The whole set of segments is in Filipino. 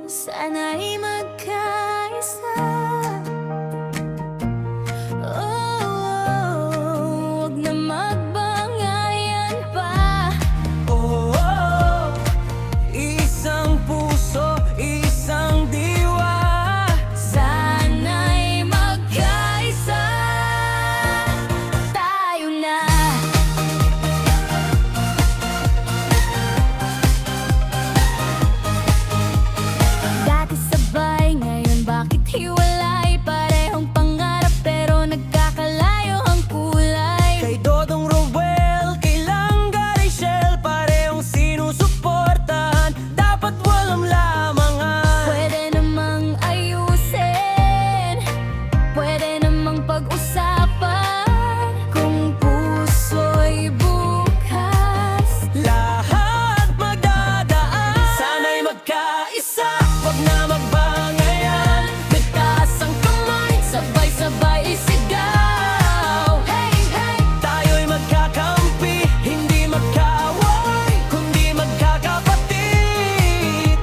Sana'y magkaisa. Huwag na magbangayan pa. Isang puso, isang diwa. Sana'y magkaisa. Tayo na. Dati sabay, ngayon bakit hiwalay? Parehong pangarap pero nagkakalayo ang kulay. Kay Dodong Rowell, kay Langga Rachel, parehong sinusuportahan, dapat walang lamangan. Pwede namang ayusin, pwede namang pag-usapan, kung puso'y bukas. Lahat magdadaan, sana'y magkaisa. Huwag na magbangayan, Bigtas ang kamay, sabay-sabay isigaw. Hey, hey! tayo'y magkakampi, hindi magkaaway, kundi magkakapatid.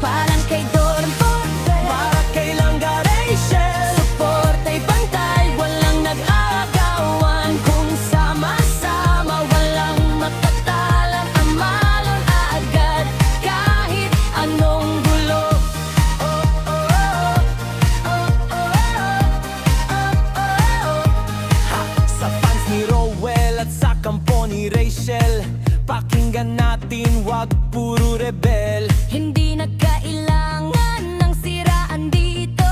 Parang kay Doran Porter, Para kay Langga Rachel, suporta'y pantay, walang nag-aagawan. Kung sama-sama, walang matatala, amalon agad kahit anong gulo. sa fans ni Rowell at sa kampo ni Rachel, pakinggan natin, wag puro rebel. Hindi na kailangan ng siraan dito.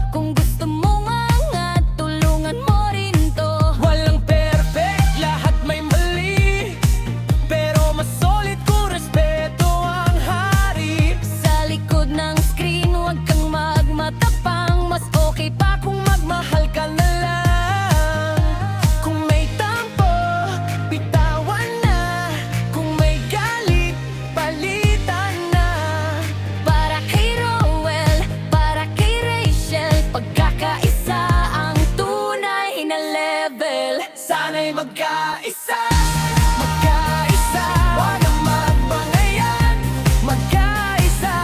Kung gusto mong angat, tulungan mo rin to. Walang perfect, lahat may mali, pero mas solid kung respeto ang hari. Sa likod ng screen, huwag kang magmatapang. Mas okay pa kung magmahal ka na lang. Kung may tampo, bitawan na. Kung may galit, palitan na. Para kay Rowell, para kay Rachel, pagkakaisa ang tunay na level. Sana'y magkaisa, magkaisa. Huwag kang magbangayan, magkaisa.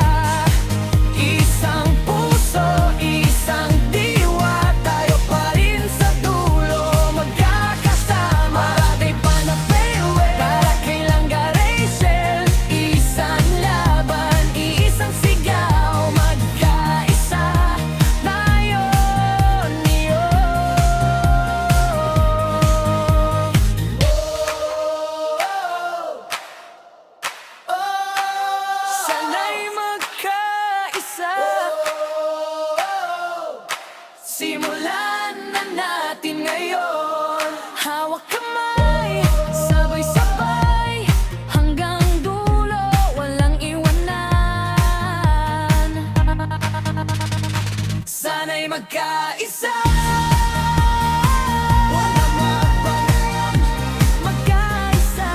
Isang puso, isang diwa, tayo pa rin sa dulo, magkakasama. Marami pa na farewell, para kay Langga Rachel. Isang laban, isang sigaw, magkaisa tayo niyo. Sana'y magkaisa. Simulan na natin ngayon. Hawak kamay, sabay-sabay, hanggang dulo, walang iwanan. Sana'y magkaisa. Magkaisa,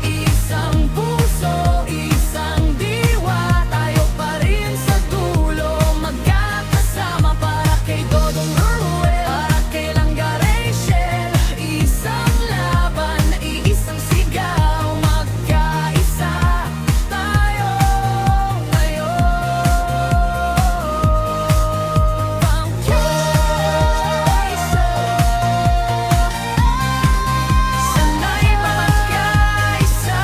isang puso, isang diwa, tayo pa rin sa dulo, magkakasama. Para kay Dodong Rowell, para kay Langga Rachel, isang laban, iisang sigaw, magkaisa tayo ngayon. Pangkaisa, sana'y magkaisa.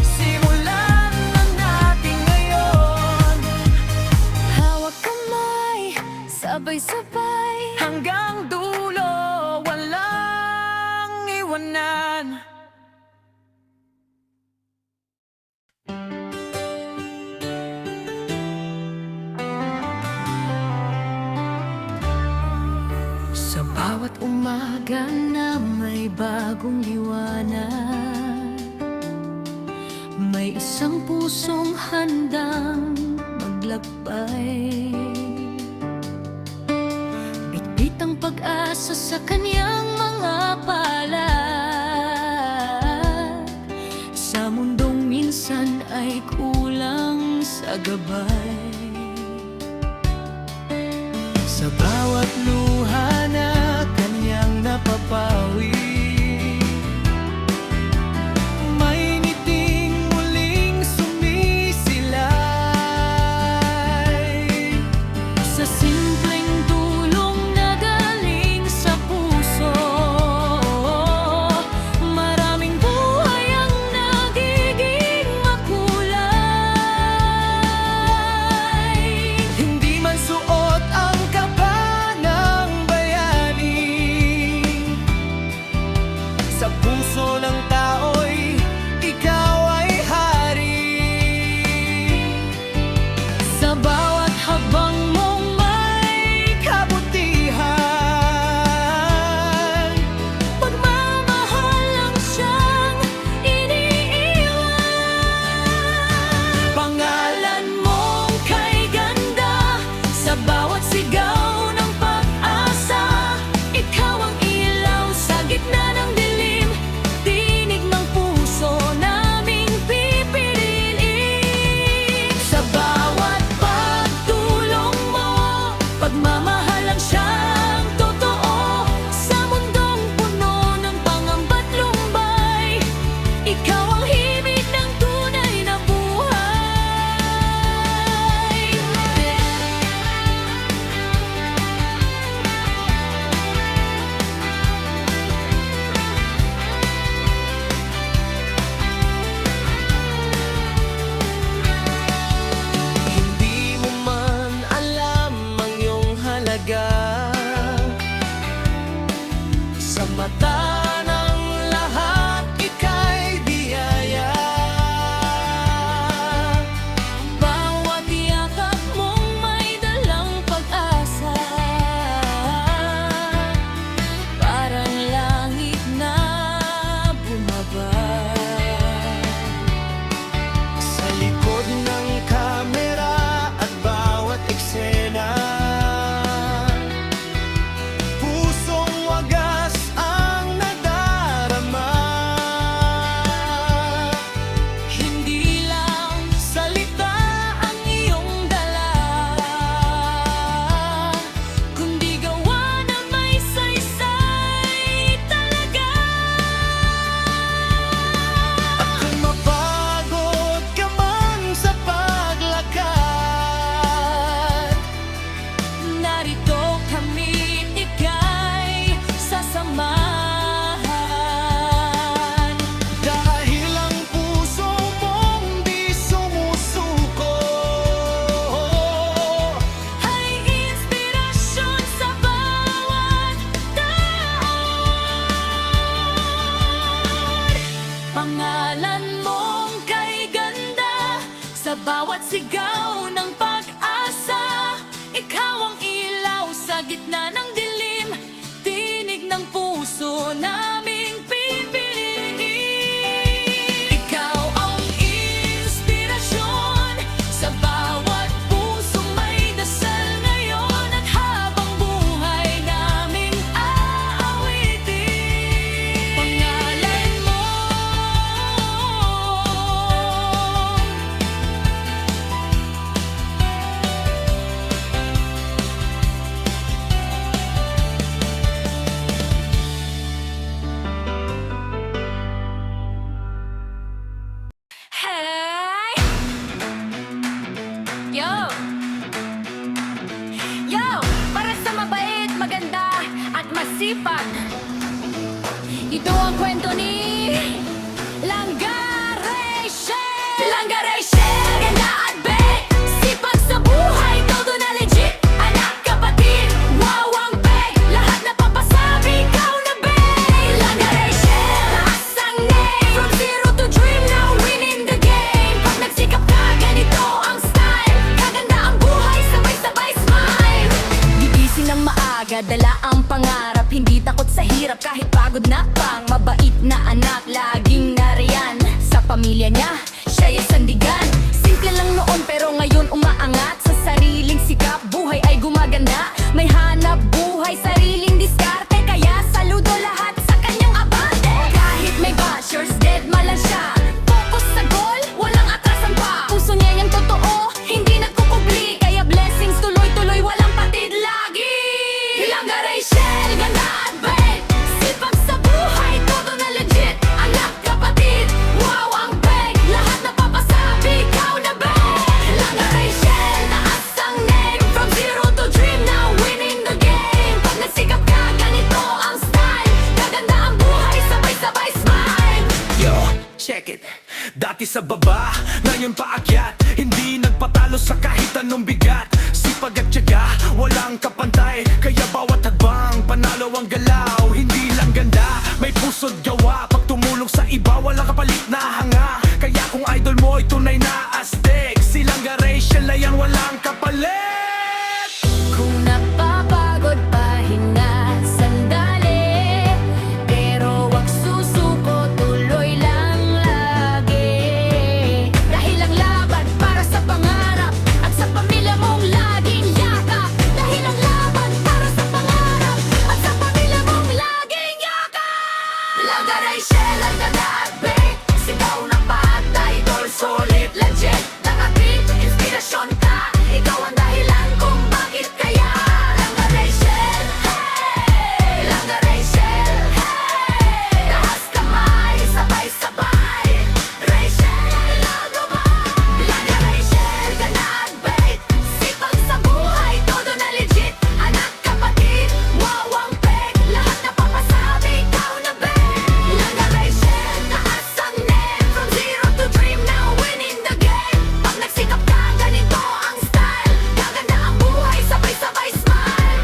Simulan na natin ngayon. Hawak kamay, sabay-sabay, Hanggang dulo, walang iwanan. sa bawat umaga na may bagong liwanag, may isang pusong handang maglakbay. Bitbit ang pag-asa sa kanyang mga palad, sa mundong minsan ay kulang sa gabay. Sa bawat luha na kanyang napapawi, may ngiti Sa puso ng tao'y ikaw ay hari. Sa bawat habang mong may Kabutihan, pagmamahal lang siyang iniiwan. pangalan Mong kay ganda sa bawat sigaw ng pag-asa. Ikaw ang ilaw sa gitna ng dilim, tinig ng puso naming pipiliin. Sa bawat pagtulong mo, pagmamahal lang siyang totoo. Sa mundong puno ng pangamba't lumbay, ikaw ang himig ng tunay na buhay. Hindi mo man alam ang iyong halaga. Sa mata ng lahat, ika'y biyaya. Bawat yakap mong may dalang pag-asa, parang langit na bumaba. Sa likod ng kamera at bawat eksena, pusong wagas ang nadarama. Hindi lang Salita ang iyong dala, kundi gawa na may saysay talaga. at kung mapagod ka man sa paglakad, Narito kami, ika'y sasamahan. dahil ang puso mong di sumusuko. Ay inspirasyon sa bawat taon. Pangalan mong kay ganda sa bawat sigaw ng pag-asa. Ikaw ang ilaw sa gitna ng dilim, tinig ng puso naming pipiliin. Ikaw ang inspirasyon sa bawat pusong may dasal ngayon, at habang buhay naming aawitin. Pangalan mo, hey! Yo! Yo! Para sa mabait, maganda at masipag, ito ang kwento ni Langareshe! Langareshe! Ganda at bait, sipag sa buhay, todo na legit. Anak, kapatid, wow ang peg, lahat na papasabi, ikaw na babe. Langareshe, taas ang name, from zero to dream, now winning the game. Pag nagsikap ka, ganito ang style, kaganda ang buhay, sabay-sabay smile. Gigising ng maaga, dala ang pangarap, hindi takot sa hirap kahit pagod na pang. Mabait na anak, laging nariyan sa pamilya niya, siya ay sandigan. Simple lang noon pero ngayon umaangat, sa sariling sikap, buhay ay gumaganda. May hanap buhay, sariling diskarte, kaya saludo lahat sa kanyang abante. Kahit may bashers, dead malan siya, focus sa goal, walang atrasan pa. Puso niya yung totoo, hindi nagkukubli, kaya blessings tuloy-tuloy, walang patid lagi. Langareshe, ganda at bait, sipag sa buhay, todo na legit. Anak, kapatid, wow ang peg, lahat na papasabi, ikaw na babe. Langareshe, taas ang name, from zero to dream, now winning the game. Pag nagsikap ka, ganito ang style, kaganda ang buhay, sabay-sabay smile. Yo, check it. Dati sa baba, ngayon paakyat. Hindi nagpatalo sa kahit anong bigat. Sipag at tiyaga, walang kapantay, kaya bawat hagbang panalo ang galaw. Hindi lang ganda, may pusod gawa. Pag tumulong sa iba, walang kapalit na hanga. Kaya kung idol mo ay tunay na astig, silang ga Rachel na yan walang kapalit. Kung napapagod pahinga sandali, pero wag susuko, tuloy lang lagi. Dahil ang laban para sa pangarap at sa pamilya mong laging yakap. Dahil ang laban para sa pangarap at sa pamilya mong laging yakap. Langga Rachel, langga Dagbait, sigaw ng bata, idol, solid, legit. Nakatip, inspirasyon ka, ikaw ang dahilan kung bakit kaya. Langga Rachel, hey! Langga Rachel, hey! Taas kamay, sabay-sabay. Rachel, lago ba? Langga Rachel, ka Dagbait, sipag sa buhay, todo na legit. Anak, kapatid, wow ang peg, lahat na papasabi, ikaw na bet. Langga Rachel, taas ang net, from zero to dream, now winning the game. Pag nagsikap ka, ganito ang style, gaganda ang buhay, sabay-sabay smile.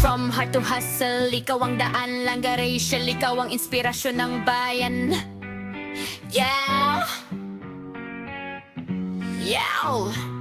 From heart to hustle, ikaw ang daan. Langga Rachel, ikaw ang inspirasyon ng bayan. Yeah! Yeah!